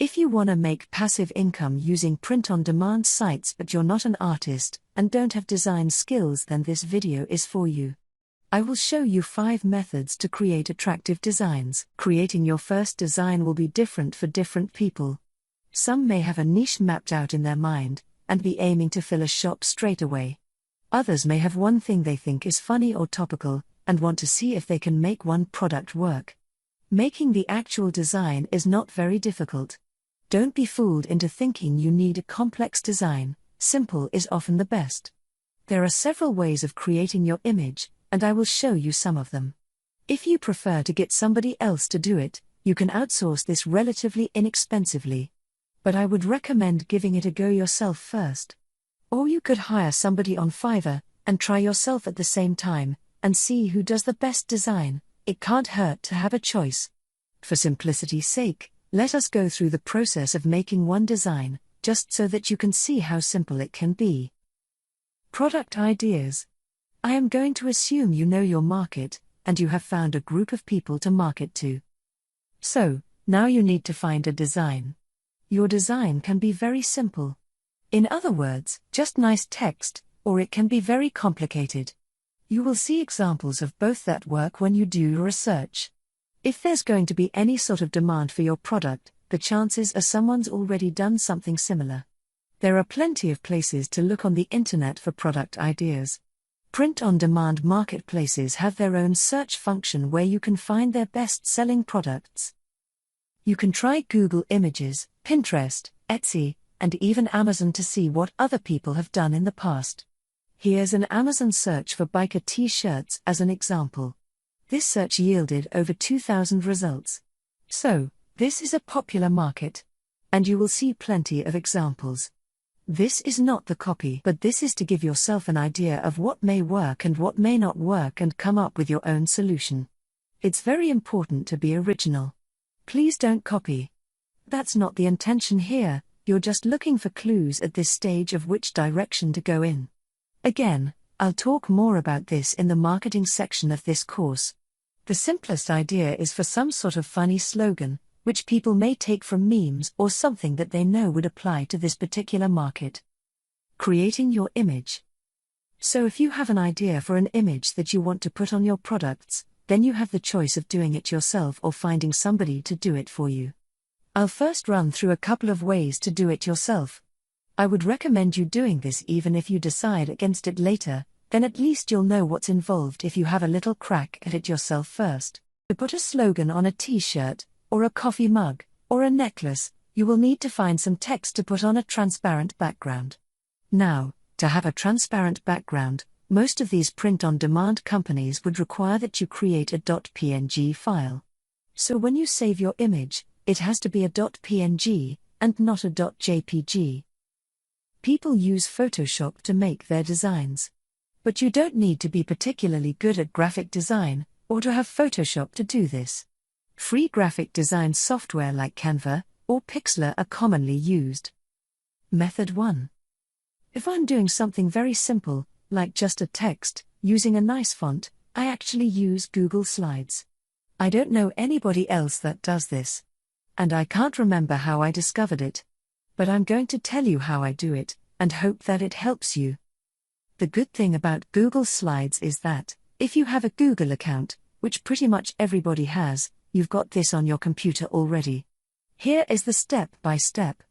If you want to make passive income using print-on-demand sites but you're not an artist and don't have design skills, then this video is for you. I will show you 5 methods to create attractive designs. Creating your first design will be different for different people. Some may have a niche mapped out in their mind and be aiming to fill a shop straight away. Others may have one thing they think is funny or topical and want to see if they can make one product work. Making the actual design is not very difficult. Don't be fooled into thinking you need a complex design. Simple is often the best. There are several ways of creating your image, and I will show you some of them. If you prefer to get somebody else to do it, you can outsource this relatively inexpensively. But I would recommend giving it a go yourself first. Or you could hire somebody on Fiverr and try yourself at the same time and see who does the best design. It can't hurt to have a choice. For simplicity's sake, let us go through the process of making one design, just so that you can see how simple it can be. Product ideas. I am going to assume you know your market, and you have found a group of people to market to. So, now you need to find a design. Your design can be very simple. In other words, just nice text, or it can be very complicated. You will see examples of both that work when you do your research. If there's going to be any sort of demand for your product, the chances are someone's already done something similar. There are plenty of places to look on the internet for product ideas. Print-on-demand marketplaces have their own search function where you can find their best-selling products. You can try Google Images, Pinterest, Etsy, and even Amazon to see what other people have done in the past. Here's an Amazon search for biker t-shirts as an example. This search yielded over 2,000 results. So, this is a popular market. And you will see plenty of examples. This is not the copy, but this is to give yourself an idea of what may work and what may not work and come up with your own solution. It's very important to be original. Please don't copy. That's not the intention here, you're just looking for clues at this stage of which direction to go in. Again, I'll talk more about this in the marketing section of this course. The simplest idea is for some sort of funny slogan, which people may take from memes or something that they know would apply to this particular market. Creating your image. So if you have an idea for an image that you want to put on your products, then you have the choice of doing it yourself or finding somebody to do it for you. I'll first run through a couple of ways to do it yourself. I would recommend you doing this even if you decide against it later, then at least you'll know what's involved if you have a little crack at it yourself first. To put a slogan on a t-shirt, or a coffee mug, or a necklace, you will need to find some text to put on a transparent background. Now, to have a transparent background, most of these print-on-demand companies would require that you create a .png file. So when you save your image, it has to be a .png, and not a .jpg. People use Photoshop to make their designs. But you don't need to be particularly good at graphic design, or to have Photoshop to do this. Free graphic design software like Canva or Pixlr are commonly used. Method 1. If I'm doing something very simple, like just a text, using a nice font, I actually use Google Slides. I don't know anybody else that does this. And I can't remember how I discovered it. But I'm going to tell you how I do it, and hope that it helps you. The good thing about Google Slides is that, if you have a Google account, which pretty much everybody has, you've got this on your computer already. Here is the step-by-step.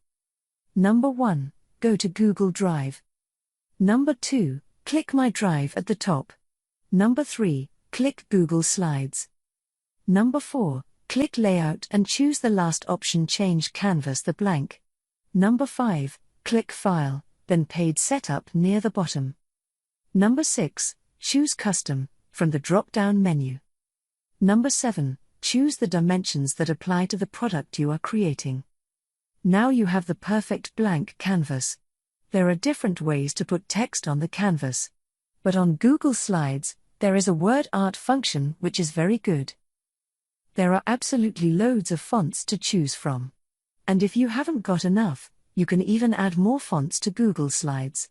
Number 1, go to Google Drive. Number 2, click My Drive at the top. Number 3, click Google Slides. Number 4, click Layout and choose the last option, change canvas to blank. Number 5, click File, then Page Setup near the bottom. Number 6, choose Custom, from the drop-down menu. Number 7, choose the dimensions that apply to the product you are creating. Now you have the perfect blank canvas. There are different ways to put text on the canvas. But on Google Slides, there is a word art function which is very good. There are absolutely loads of fonts to choose from. And if you haven't got enough, you can even add more fonts to Google Slides.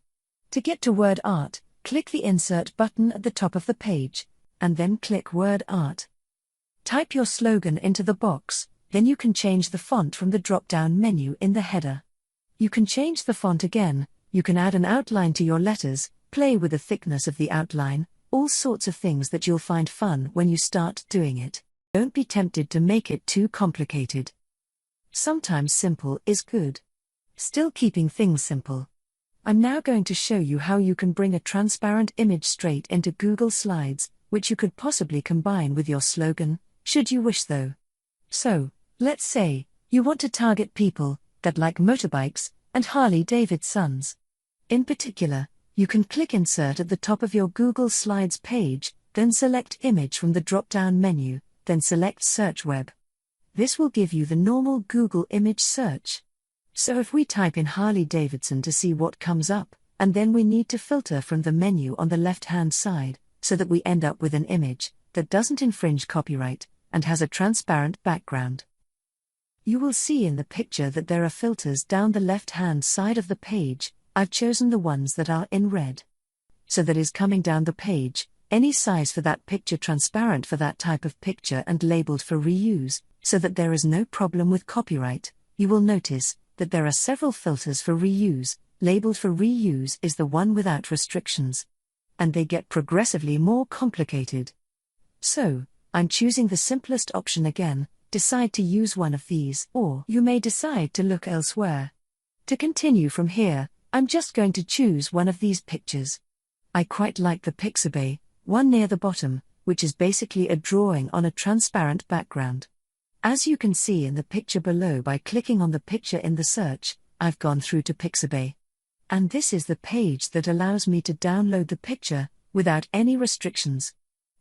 To get to word art, click the Insert button at the top of the page, and then click Word Art. Type your slogan into the box, Then you can change the font from the drop-down menu in the header. You can change the font again, you can add an outline to your letters, play with the thickness of the outline, all sorts of things that you'll find fun when you start doing it. Don't be tempted to make it too complicated. Sometimes simple is good. Still keeping things simple. I'm now going to show you how you can bring a transparent image straight into Google Slides, which you could possibly combine with your slogan, should you wish though. So, let's say, you want to target people that like motorbikes and Harley-Davidsons. In particular, you can click Insert at the top of your Google Slides page, then select Image from the drop-down menu, then select Search Web. This will give you the normal Google image search. So if we type in Harley-Davidson to see what comes up, and then we need to filter from the menu on the left-hand side, so that we end up with an image that doesn't infringe copyright and has a transparent background. You will see in the picture that there are filters down the left-hand side of the page. I've chosen the ones that are in red. So that is coming down the page, any size for that picture, transparent for that type of picture, and labeled for reuse, so that there is no problem with copyright. You will notice that there are several filters for reuse. Labeled for reuse is the one without restrictions. And they get progressively more complicated. So, I'm choosing the simplest option again. Decide to use one of these, or you may decide to look elsewhere. To continue from here, I'm just going to choose one of these pictures. I quite like the Pixabay one near the bottom, which is basically a drawing on a transparent background. As you can see in the picture below, by clicking on the picture in the search, I've gone through to Pixabay. And this is the page that allows me to download the picture without any restrictions.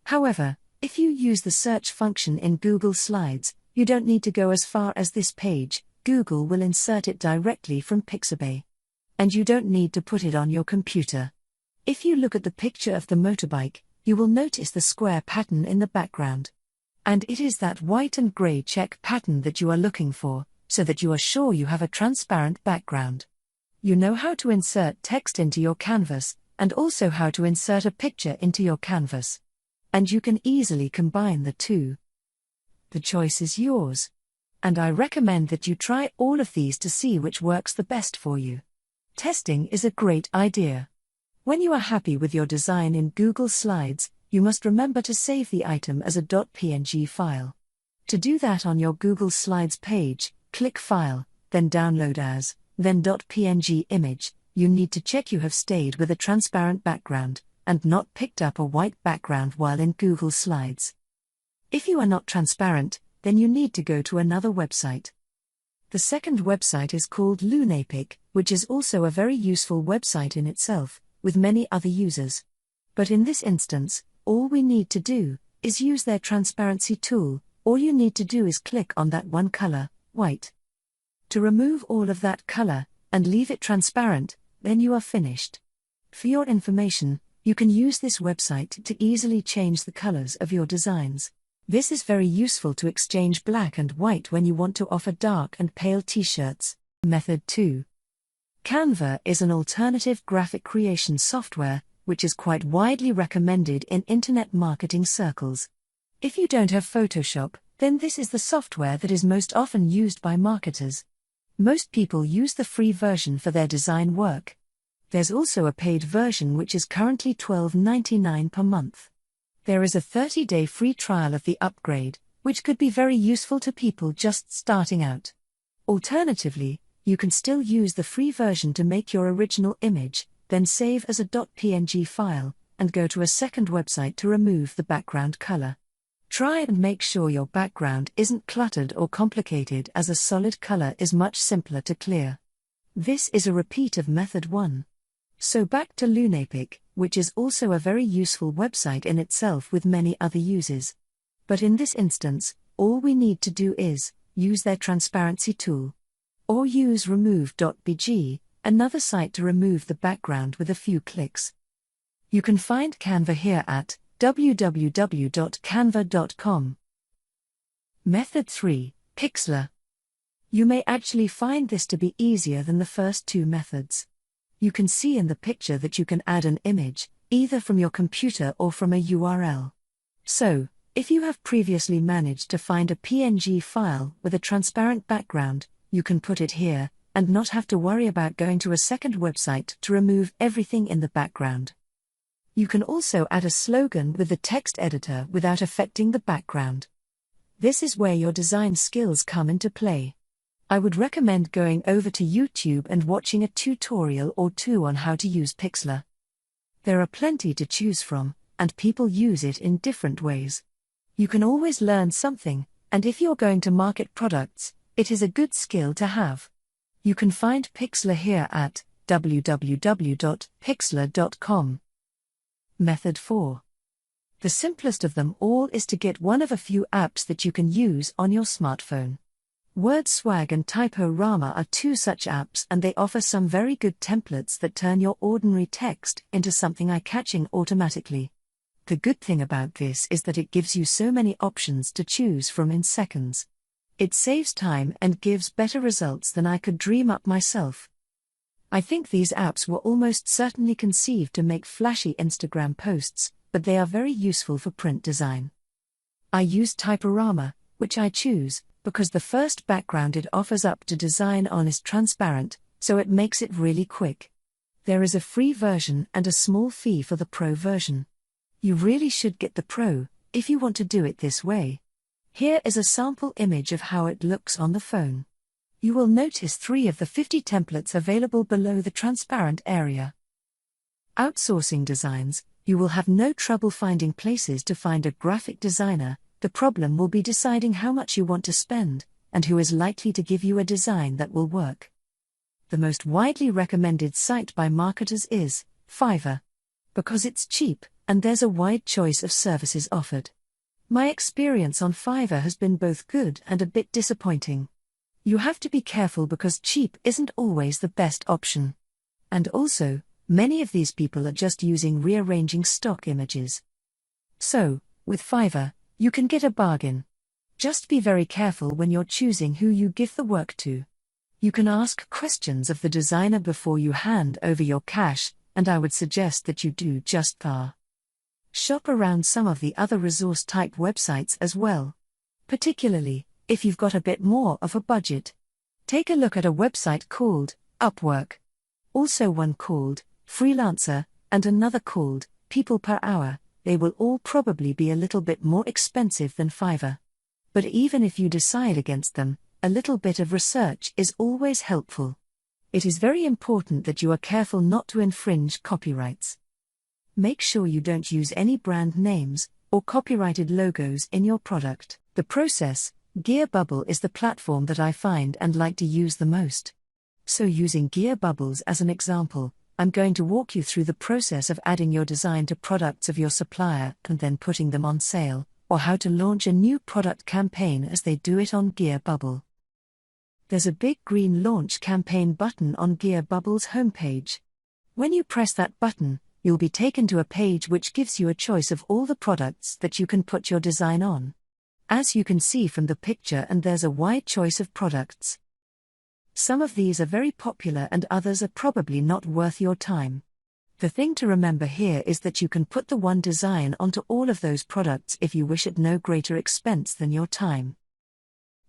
However, if you use the search function in Google Slides, you don't need to go as far as this page. Google will insert it directly from Pixabay. And you don't need to put it on your computer. If you look at the picture of the motorbike, you will notice the square pattern in the background. And it is that white and grey check pattern that you are looking for, so that you are sure you have a transparent background. You know how to insert text into your canvas, and also how to insert a picture into your canvas. And you can easily combine the two. The choice is yours. And I recommend that you try all of these to see which works the best for you. Testing is a great idea. When you are happy with your design in Google Slides, you must remember to save the item as a .png file. To do that, on your Google Slides page, click File, then Download As, then .png image. You need to check you have stayed with a transparent background, and not picked up a white background while in Google Slides. If you are not transparent, then you need to go to another website. The second website is called Lunapic, which is also a very useful website in itself, with many other users. But in this instance, all we need to do is use their transparency tool. All you need to do is click on that one color, white. To remove all of that color, and leave it transparent, then you are finished. For your information, you can use this website to easily change the colors of your designs. This is very useful to exchange black and white when you want to offer dark and pale t-shirts. Method 2. Canva is an alternative graphic creation software, which is quite widely recommended in internet marketing circles. If you don't have Photoshop, then this is the software that is most often used by marketers. Most people use the free version for their design work. There's also a paid version which is currently $12.99 per month. There is a 30-day free trial of the upgrade, which could be very useful to people just starting out. Alternatively, you can still use the free version to make your original image, then save as a .png file, and go to a second website to remove the background color. Try and make sure your background isn't cluttered or complicated, as a solid color is much simpler to clear. This is a repeat of method 1. So back to Lunapic, which is also a very useful website in itself with many other uses. But in this instance, all we need to do is use their transparency tool. Or use remove.bg, another site to remove the background with a few clicks. You can find Canva here at www.canva.com. Method 3, Pixlr. You may actually find this to be easier than the first two methods. You can see in the picture that you can add an image, either from your computer or from a URL. So, If you have previously managed to find a PNG file with a transparent background, you can put it here, and not have to worry about going to a second website to remove everything in the background. You can also add a slogan with the text editor without affecting the background. This is where your design skills come into play. I would recommend going over to YouTube and watching a tutorial or two on how to use Pixlr. There are plenty to choose from, and people use it in different ways. You can always learn something, and if you're going to market products, it is a good skill to have. You can find Pixlr here at www.pixlr.com. Method 4. The simplest of them all is to get one of a few apps that you can use on your smartphone. WordSwag and Typorama are two such apps, and they offer some very good templates that turn your ordinary text into something eye-catching automatically. The good thing about this is that it gives you so many options to choose from in seconds. It saves time and gives better results than I could dream up myself. I think these apps were almost certainly conceived to make flashy Instagram posts, but they are very useful for print design. I use Typorama, which I choose, because the first background it offers up to design on is transparent, so it makes it really quick. There is a free version and a small fee for the Pro version. You really should get the Pro, if you want to do it this way. Here is a sample image of how it looks on the phone. You will notice 3 of the 50 templates available below the transparent area. Outsourcing designs, you will have no trouble finding places to find a graphic designer. The problem will be deciding how much you want to spend, and who is likely to give you a design that will work. The most widely recommended site by marketers is Fiverr. Because it's cheap, and there's a wide choice of services offered. My experience on Fiverr has been both good and a bit disappointing. You have to be careful because cheap isn't always the best option. And also, many of these people are just using rearranging stock images. So, with Fiverr, you can get a bargain. Just be very careful when you're choosing who you give the work to. You can ask questions of the designer before you hand over your cash, and I would suggest that you do just that. Shop around some of the other resource-type websites as well. Particularly, if you've got a bit more of a budget. Take a look at a website called Upwork. Also one called Freelancer, and another called People Per Hour. They will all probably be a little bit more expensive than Fiverr. But even if you decide against them, a little bit of research is always helpful. It is very important that you are careful not to infringe copyrights. Make sure you don't use any brand names or copyrighted logos in your product. The process, GearBubble, is the platform that I find and like to use the most. So using GearBubbles as an example, I'm going to walk you through the process of adding your design to products of your supplier and then putting them on sale, or how to launch a new product campaign as they do it on GearBubble. There's a big green launch campaign button on GearBubble's homepage. When you press that button, you'll be taken to a page which gives you a choice of all the products that you can put your design on. As you can see from the picture, and there's a wide choice of products. Some of these are very popular and others are probably not worth your time. The thing to remember here is that you can put the one design onto all of those products if you wish at no greater expense than your time.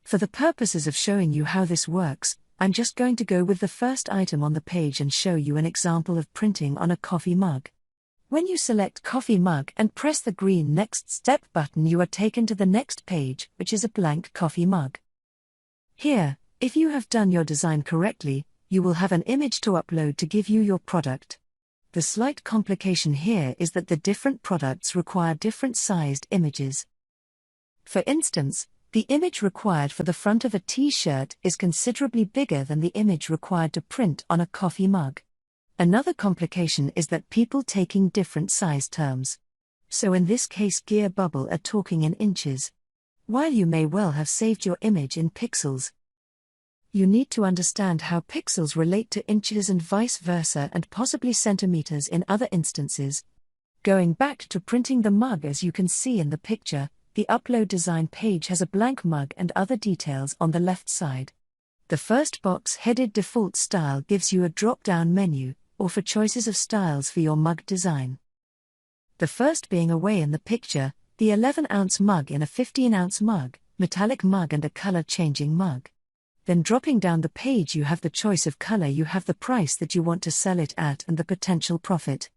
For the purposes of showing you how this works, I'm just going to go with the first item on the page and show you an example of printing on a coffee mug. When you select coffee mug and press the green Next Step button, you are taken to the next page, which is a blank coffee mug. Here, if you have done your design correctly, you will have an image to upload to give you your product. The slight complication here is that the different products require different sized images. For instance, the image required for the front of a t-shirt is considerably bigger than the image required to print on a coffee mug. Another complication is that people taking different size terms. So in this case GearBubble are talking in inches, while you may well have saved your image in pixels. You need to understand how pixels relate to inches and vice versa, and possibly centimeters in other instances. Going back to printing the mug, as you can see in the picture, the upload design page has a blank mug and other details on the left side. The first box, headed Default Style, gives you a drop-down menu, or for choices of styles for your mug design. The first being away in the picture, the 11-ounce mug in a 15-ounce mug, metallic mug and a color-changing mug. Then dropping down the page you have the choice of color, you have the price that you want to sell it at and the potential profit.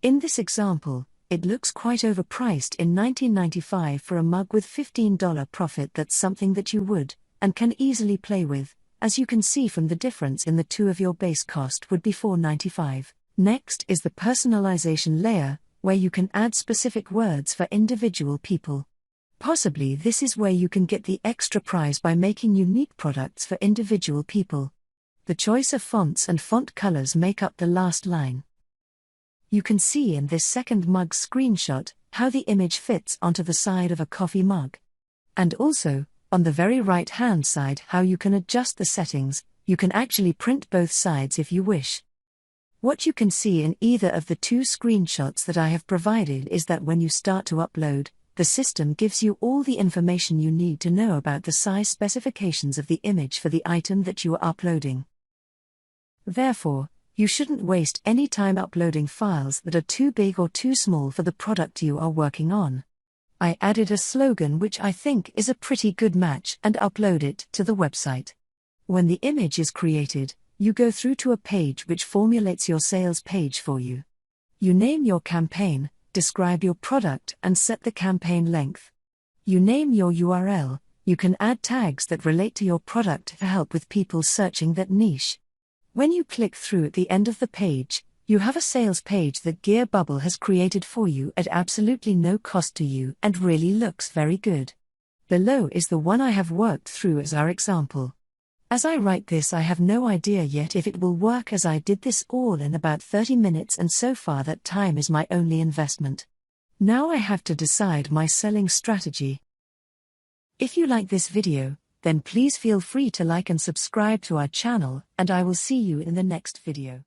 In this example, it looks quite overpriced in $19.95 for a mug with $15 profit. That's something that you would, and can easily play with, as you can see from the difference in the two of your base cost would be $4.95. Next is the personalization layer, where you can add specific words for individual people. Possibly this is where you can get the extra prize by making unique products for individual people. The choice of fonts and font colors make up the last line. You can see in this second mug screenshot how the image fits onto the side of a coffee mug. And also, on the very right-hand side, how you can adjust the settings. You can actually print both sides if you wish. What you can see in either of the two screenshots that I have provided is that when you start to upload, the system gives you all the information you need to know about the size specifications of the image for the item that you are uploading. Therefore, you shouldn't waste any time uploading files that are too big or too small for the product you are working on. I added a slogan which I think is a pretty good match and upload it to the website. When the image is created, you go through to a page which formulates your sales page for you. You name your campaign, describe your product and set the campaign length. You name your URL, you can add tags that relate to your product to help with people searching that niche. When you click through at the end of the page, you have a sales page that GearBubble has created for you at absolutely no cost to you and really looks very good. Below is the one I have worked through as our example. As I write this, I have no idea yet if it will work, as I did this all in about 30 minutes and so far that time is my only investment. Now I have to decide my selling strategy. If you like this video, then please feel free to like and subscribe to our channel, and I will see you in the next video.